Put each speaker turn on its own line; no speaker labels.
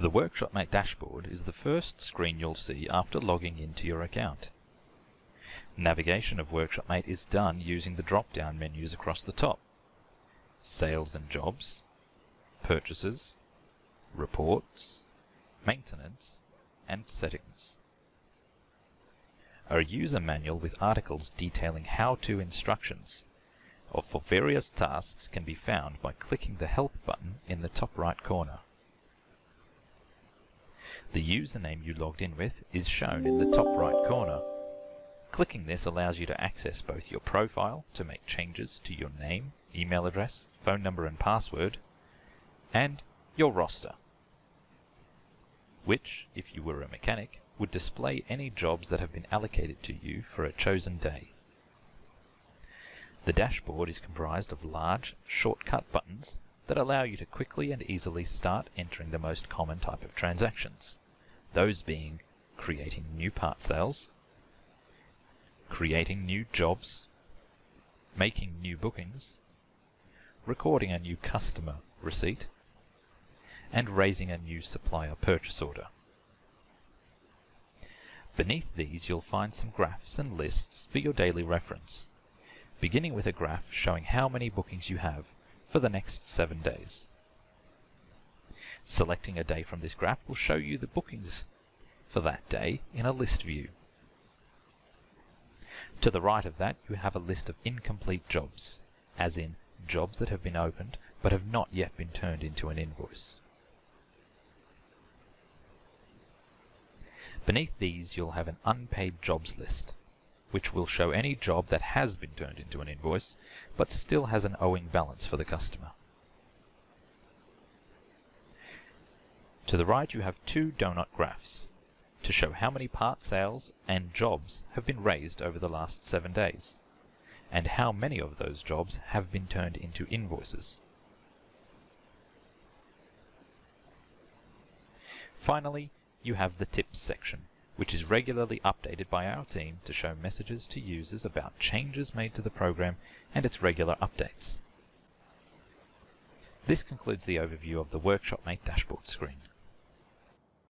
The WorkshopMate dashboard is the first screen you'll see after logging into your account. Navigation of WorkshopMate is done using the drop-down menus across the top: Sales and Jobs, Purchases, Reports, Maintenance, and Settings. A user manual with articles detailing how-to instructions for various tasks can be found by clicking the Help button in the top right corner. The username you logged in with is shown in the top right corner. Clicking this allows you to access both your profile to make changes to your name, email address, phone number and password, and your roster, which, if you were a mechanic, would display any jobs that have been allocated to you for a chosen day. The dashboard is comprised of large, shortcut buttons that allow you to quickly and easily start entering the most common type of transactions, those being creating new part sales, creating new jobs, making new bookings, recording a new customer receipt, and raising a new supplier purchase order. Beneath these you'll find some graphs and lists for your daily reference, beginning with a graph showing how many bookings you have for the next 7 days. Selecting a day from this graph will show you the bookings for that day in a list view. To the right of that you have a list of incomplete jobs, as in jobs that have been opened but have not yet been turned into an invoice. Beneath these you'll have an unpaid jobs list, which will show any job that has been turned into an invoice but still has an owing balance for the customer. To the right you have two donut graphs to show how many part sales and jobs have been raised over the last 7 days, and how many of those jobs have been turned into invoices. Finally, you have the tips section, which is regularly updated by our team to show messages to users about changes made to the program and its regular updates. This concludes the overview of the WorkshopMate dashboard screen.